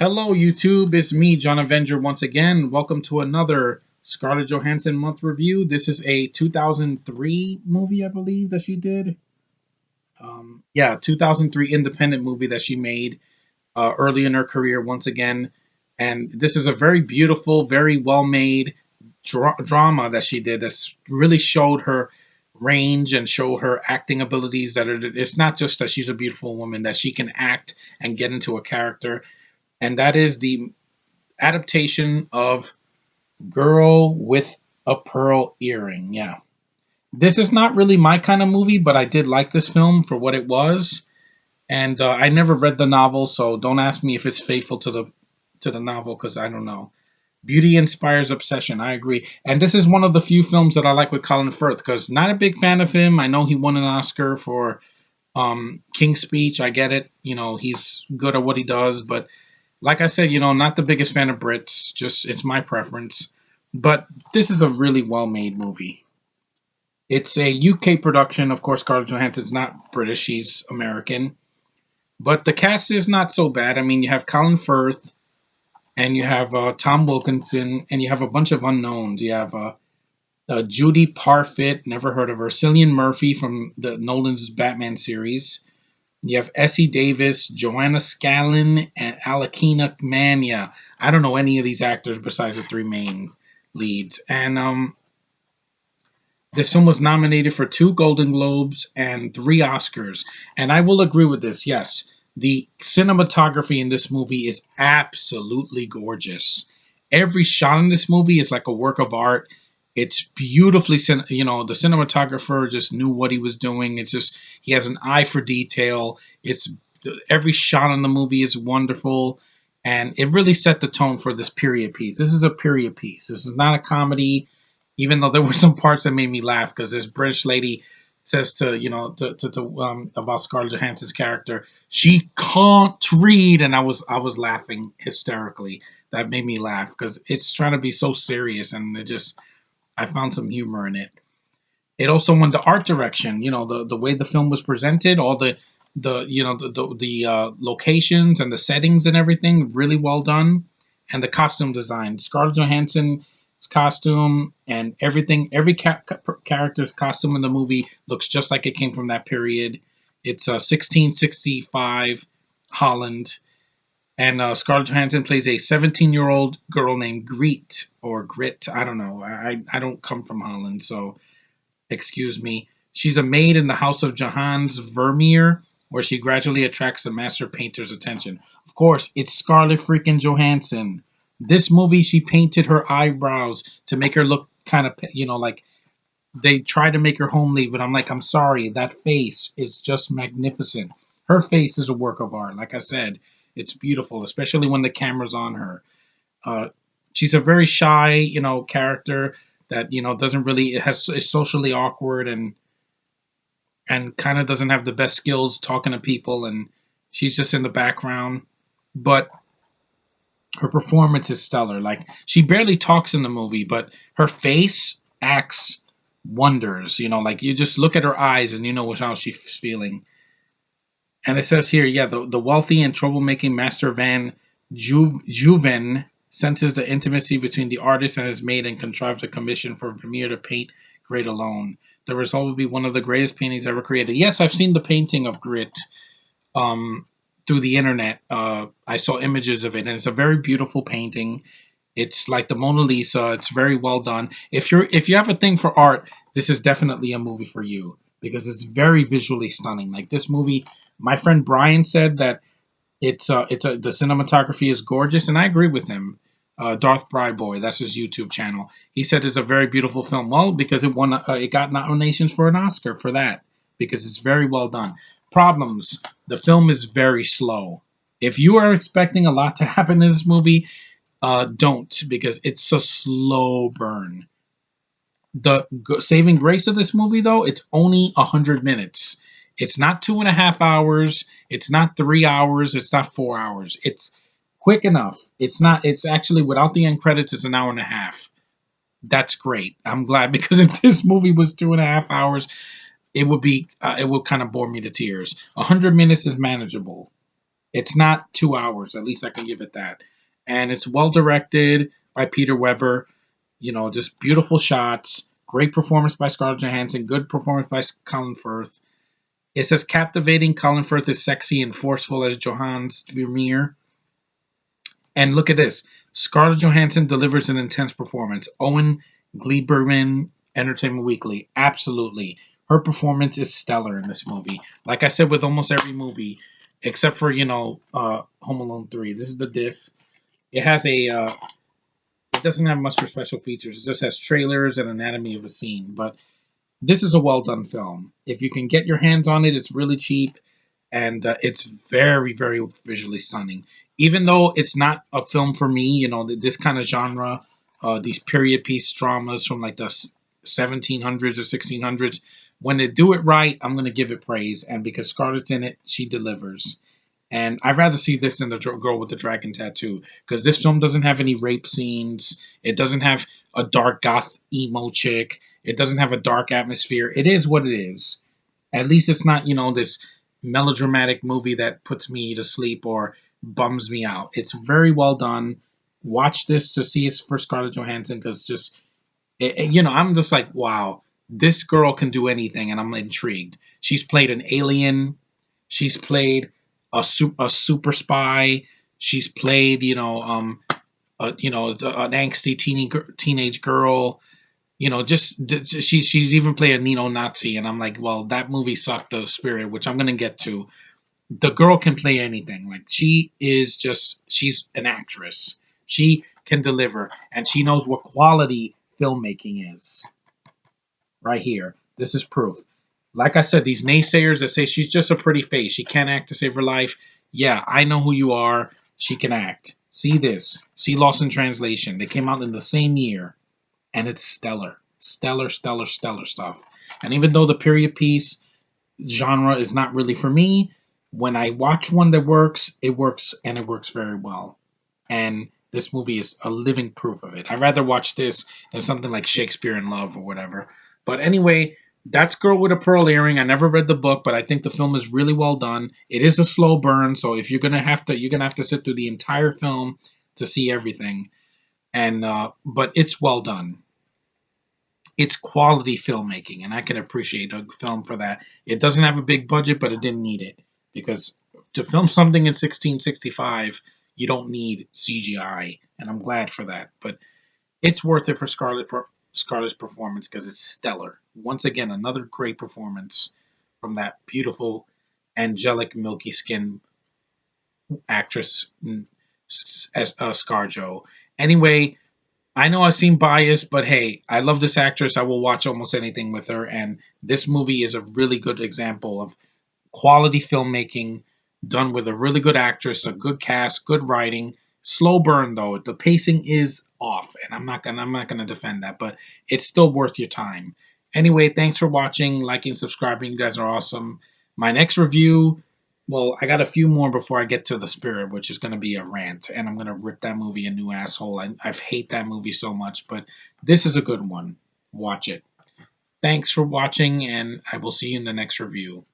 Hello, YouTube. It's me, John Avenger, once again. Welcome to another Scarlett Johansson month review. This is a 2003 movie, I believe, that she did. 2003 independent movie that she made early in her career, once again. And this is a very beautiful, very well made drama that she did that's really showed her range and showed her acting abilities. It's not just that she's a beautiful woman, that she can act and get into a character. And that is the adaptation of Girl with a Pearl Earring. Yeah. This is not really my kind of movie, but I did like this film for what it was. And I never read the novel, so don't ask me if it's faithful to the novel because I don't know. Beauty inspires obsession. I agree. And this is one of the few films that I like with Colin Firth because not a big fan of him. I know he won an Oscar for King's Speech. I get it. He's good at what he does, but like I said, not the biggest fan of Brits. Just it's my preference. But this is a really well made movie. It's a UK production. Of course, Scarlett Johansson's not British, she's American. But the cast is not so bad. I mean, you have Colin Firth, and you have Tom Wilkinson, and you have a bunch of unknowns. You have Judy Parfitt, never heard of her. Cillian Murphy from the Nolan's Batman series. You have Essie Davis, Joanna Scallon, and Alakina Mania. I don't know any of these actors besides the three main leads. And this film was nominated for 2 Golden Globes and 3 Oscars. And I will agree with this. Yes, the cinematography in this movie is absolutely gorgeous. Every shot in this movie is like a work of art. It's beautifully, the cinematographer just knew what he was doing. It's just, he has an eye for detail. Every shot in the movie is wonderful. And it really set the tone for this period piece. This is a period piece. This is not a comedy, even though there were some parts that made me laugh because this British lady says about Scarlett Johansson's character, she can't read, and I was laughing hysterically. That made me laugh because it's trying to be so serious, and I found some humor in it. It also won the art direction. The way the film was presented, all the locations and the settings and everything, really well done, and the costume design. Scarlett Johansson's costume and everything, every character's costume in the movie looks just like it came from that period. It's 1665 Holland. And Scarlett Johansson plays a 17-year-old girl named Grit or Grit. I don't know. I don't come from Holland, so excuse me. She's a maid in the house of Johannes Vermeer, where she gradually attracts the master painter's attention. Of course, it's Scarlett freaking Johansson. This movie, she painted her eyebrows to make her look kind of, like they tried to make her homely, but I'm like, I'm sorry, that face is just magnificent. Her face is a work of art. Like I said, it's beautiful, especially when the camera's on her. Uh, she's a very shy, character that doesn't really is socially awkward and kind of doesn't have the best skills talking to people, and she's just in the background. But her performance is stellar. Like she barely talks in the movie, but her face acts wonders. Like you just look at her eyes and you know how she's feeling. And it says here, yeah, the wealthy and troublemaking Master Van Juven senses the intimacy between the artist and his maid and contrives a commission for Vermeer to paint Grit alone. The result will be one of the greatest paintings ever created. Yes, I've seen the painting of Grit through the internet. I saw images of it, and it's a very beautiful painting. It's like the Mona Lisa. It's very well done. If you have a thing for art, this is definitely a movie for you because it's very visually stunning. Like this movie, my friend Brian said that the cinematography is gorgeous, and I agree with him. Darth Boy, that's his YouTube channel. He said it's a very beautiful film. Well, because it got nominations for an Oscar for that because it's very well done. Problems: the film is very slow. If you are expecting a lot to happen in this movie, don't, because it's a slow burn. The saving grace of this movie, though, it's only 100 minutes. It's not 2.5 hours. It's not 3 hours. It's not 4 hours. It's quick enough. It's not. It's actually, without the end credits, it's an hour and a half. That's great. I'm glad, because if this movie was 2.5 hours, it would kind of bore me to tears. 100 minutes is manageable. It's not 2 hours. At least I can give it that. And it's well directed by Peter Weber. Just beautiful shots. Great performance by Scarlett Johansson. Good performance by Colin Firth. It says captivating. Colin Firth is sexy and forceful as Johannes Vermeer. And look at this. Scarlett Johansson delivers an intense performance. Owen Gleiberman, Entertainment Weekly. Absolutely. Her performance is stellar in this movie. Like I said with almost every movie, except for, Home Alone 3. This is the disc. It has it doesn't have much for special features. It just has trailers and anatomy of a scene. But this is a well done film. If you can get your hands on it, it's really cheap and it's very, very visually stunning. Even though it's not a film for me, this kind of genre, these period piece dramas from like the 1700s or 1600s, when they do it right, I'm going to give it praise. And because Scarlett's in it, she delivers. And I'd rather see this than the girl with the dragon tattoo because this film doesn't have any rape scenes. It doesn't have a dark goth emo chick. It doesn't have a dark atmosphere. It is what it is. At least it's not, this melodramatic movie that puts me to sleep or bums me out. It's very well done. Watch this to see it's for Scarlett Johansson because I'm just like, wow, this girl can do anything, and I'm intrigued. She's played an alien. She's played a super spy. She's played, an angsty teenage girl. She's even played a neo-Nazi, and I'm like, well, that movie sucked the spirit, which I'm gonna get to. The girl can play anything. Like she's an actress. She can deliver, and she knows what quality filmmaking is. Right here, this is proof. Like I said, these naysayers that say she's just a pretty face, she can't act to save her life. Yeah, I know who you are. She can act. See this. See Lost in Translation. They came out in the same year and it's stellar. Stellar, stellar, stellar stuff. And even though the period piece genre is not really for me, when I watch one that works, it works and it works very well. And this movie is a living proof of it. I'd rather watch this than something like Shakespeare in Love or whatever. But anyway, that's Girl with a Pearl Earring. I never read the book, but I think the film is really well done. It is a slow burn, so if you're gonna have to sit through the entire film to see everything. And but it's well done. It's quality filmmaking, and I can appreciate a film for that. It doesn't have a big budget, but it didn't need it because to film something in 1665, you don't need CGI, and I'm glad for that. But it's worth it for Scarlett's performance because it's stellar. Once again, another great performance from that beautiful, angelic, milky skin actress as ScarJo. Anyway, I know I seem biased, but hey, I love this actress. I will watch almost anything with her, and this movie is a really good example of quality filmmaking done with a really good actress, a good cast, good writing. Slow burn though. The pacing is off, and I'm not gonna defend that, but it's still worth your time. Anyway, thanks for watching, liking, subscribing. You guys are awesome. My next review, well, I got a few more before I get to The Spirit, which is going to be a rant, and I'm going to rip that movie a new asshole. I hate that movie so much, but this is a good one. Watch it. Thanks for watching, and I will see you in the next review.